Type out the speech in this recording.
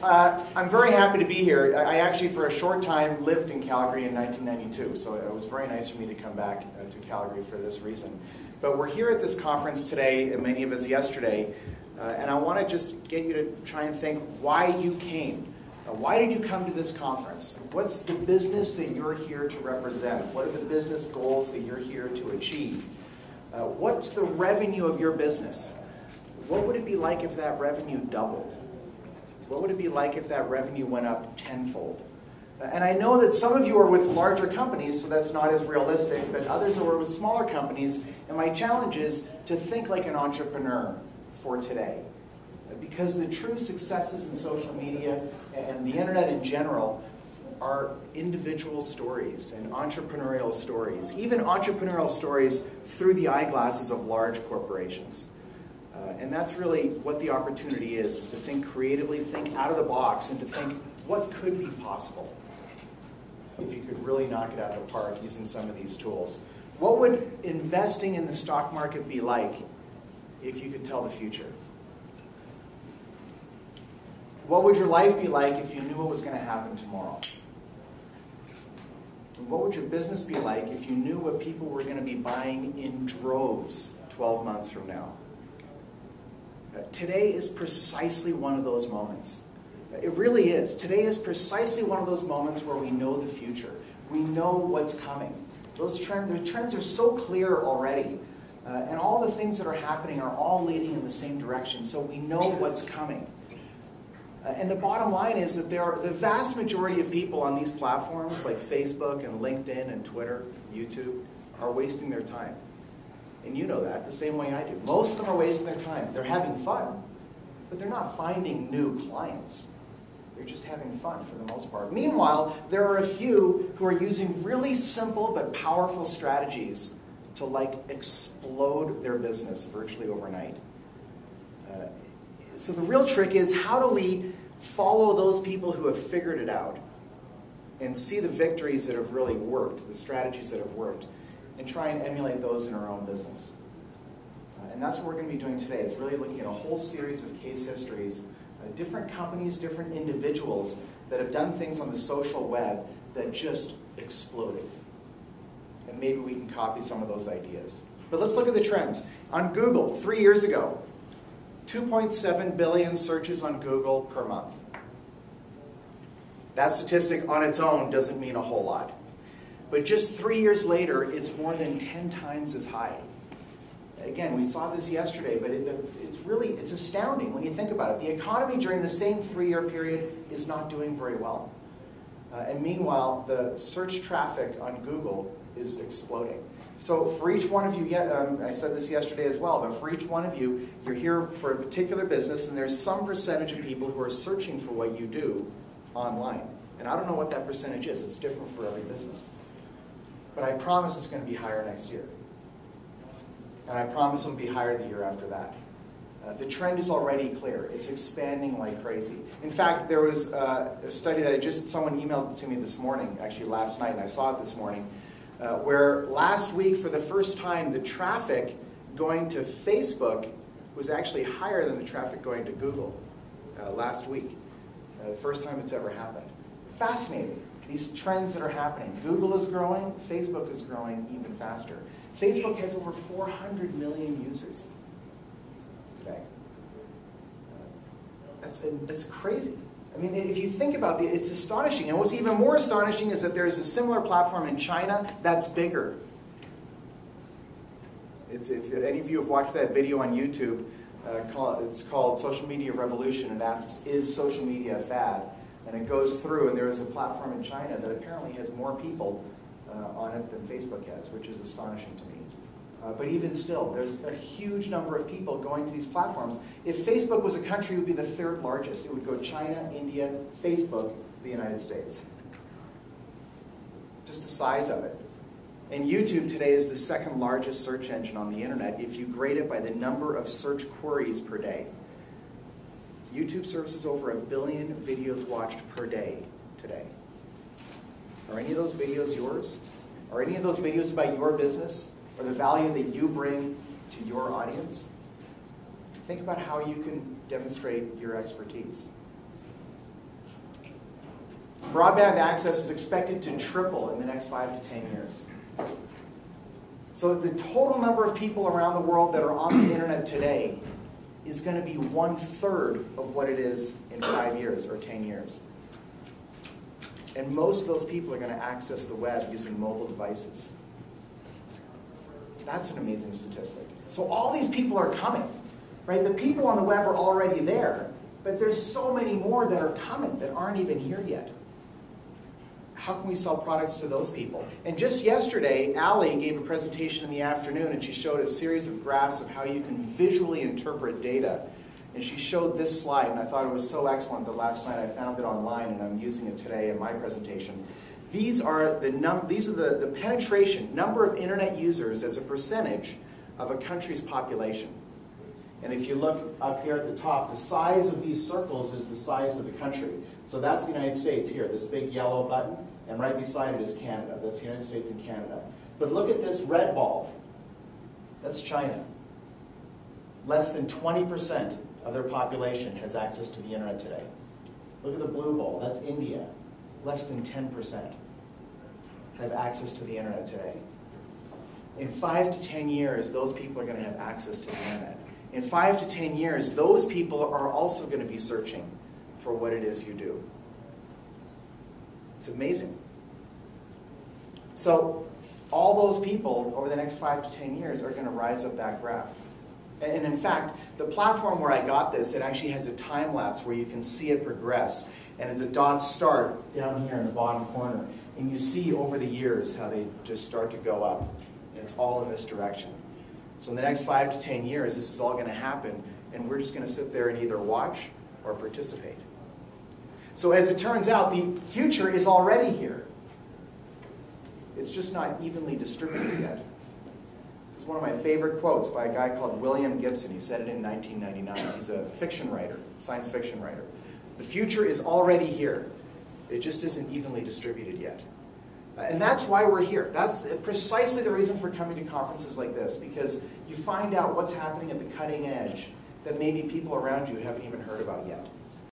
I'm very happy to be here. I actually, for a short time, lived in Calgary in 1992, so it was very nice for me to come back to Calgary for this reason. But we're here at this conference today, and many of us yesterday, and I want to just get you to try and think why you came. Why did you come to this conference? What's the business that you're here to represent? What are the business goals that you're here to achieve? What's the revenue of your business? What would it be like if that revenue doubled? What would it be like if that revenue went up tenfold? And I know that some of you are with larger companies, so that's not as realistic, but others are with smaller companies, and my challenge is to think like an entrepreneur for today. Because the true successes in social media and the internet in general are individual stories and entrepreneurial stories, even entrepreneurial stories through the eyeglasses of large corporations. And that's really what the opportunity is to think creatively, to think out of the box, and to think what could be possible if you could really knock it out of the park using some of these tools. What would investing in the stock market be like if you could tell the future? What would your life be like if you knew what was going to happen tomorrow? And what would your business be like if you knew what people were going to be buying in droves 12 months from now? Today is precisely one of those moments. It really is. Today is precisely one of those moments where we know the future. We know what's coming. The trends are so clear already. And all the things that are happening are all leading in the same direction. So we know what's coming. And the bottom line is that the vast majority of people on these platforms like Facebook and LinkedIn and Twitter, YouTube, are wasting their time. And you know that the same way I do. Most of them are wasting their time. They're having fun, but they're not finding new clients. They're just having fun for the most part. Meanwhile, there are a few who are using really simple but powerful strategies to explode their business virtually overnight. So the real trick is, how do we follow those people who have figured it out and see the victories that have really worked, the strategies that have worked, and try and emulate those in our own business? And that's what we're going to be doing today. It's really looking at a whole series of case histories, different companies, different individuals that have done things on the social web that just exploded. And maybe we can copy some of those ideas. But let's look at the trends. On Google, 3 years ago, 2.7 billion searches on Google per month. That statistic on its own doesn't mean a whole lot. But just 3 years later, it's more than 10 times as high. Again, we saw this yesterday, but it's astounding when you think about it. The economy during the same 3-year period is not doing very well. And meanwhile, the search traffic on Google is exploding. So for each one of you, I said this yesterday as well, but for each one of you, you're here for a particular business, and there's some percentage of people who are searching for what you do online. And I don't know what that percentage is. It's different for every business. But I promise it's going to be higher next year. And I promise it'll be higher the year after that. The trend is already clear. It's expanding like crazy. In fact, there was a study that someone emailed to me this morning, actually last night, and I saw it this morning, where last week, for the first time, the traffic going to Facebook was actually higher than the traffic going to Google last week. The first time it's ever happened. Fascinating. These trends that are happening. Google is growing, Facebook is growing even faster. Facebook has over 400 million users today. That's crazy. I mean, if you think about it, it's astonishing. And what's even more astonishing is that there is a similar platform in China that's bigger. If any of you have watched that video on YouTube, it's called Social Media Revolution. It asks, is social media a fad? And it goes through, and there is a platform in China that apparently has more people on it than Facebook has, which is astonishing to me. But even still, there's a huge number of people going to these platforms. If Facebook was a country, it would be the 3rd largest. It would go China, India, Facebook, the United States. Just the size of it. And YouTube today is the 2nd largest search engine on the internet if you grade it by the number of search queries per day. YouTube services over 1 billion videos watched per day today. Are any of those videos yours? Are any of those videos about your business or the value that you bring to your audience? Think about how you can demonstrate your expertise. Broadband access is expected to triple in the next 5 to 10 years. So the total number of people around the world that are on the internet today is going to be 1/3 of what it is in 5 years or 10 years. And most of those people are going to access the web using mobile devices. That's an amazing statistic. So all these people are coming, right? The people on the web are already there, but there's so many more that are coming that aren't even here yet. How can we sell products to those people? And just yesterday, Allie gave a presentation in the afternoon, and she showed a series of graphs of how you can visually interpret data. And she showed this slide, and I thought it was so excellent that last night I found it online, and I'm using it today in my presentation. These are the penetration, number of internet users as a percentage of a country's population. And if you look up here at the top, the size of these circles is the size of the country. So that's the United States here, this big yellow button, and right beside it is Canada. That's the United States and Canada. But look at this red ball. That's China. Less than 20% of their population has access to the internet today. Look at the blue ball. That's India. Less than 10% have access to the internet today. In 5 to 10 years, those people are going to have access to the internet. In 5 to 10 years, those people are also going to be searching for what it is you do. It's amazing. So all those people over the next 5 to 10 years are going to rise up that graph. And in fact, the platform where I got this, it actually has a time lapse where you can see it progress. And the dots start down here in the bottom corner. And you see over the years how they just start to go up. And it's all in this direction. So in the next 5 to 10 years, this is all going to happen, and we're just going to sit there and either watch or participate. So as it turns out, the future is already here. It's just not evenly distributed yet. This is one of my favorite quotes by a guy called William Gibson. He said it in 1999. He's a fiction writer, science fiction writer. The future is already here. It just isn't evenly distributed yet. And that's why we're here. That's precisely the reason for coming to conferences like this, because you find out what's happening at the cutting edge that maybe people around you haven't even heard about yet.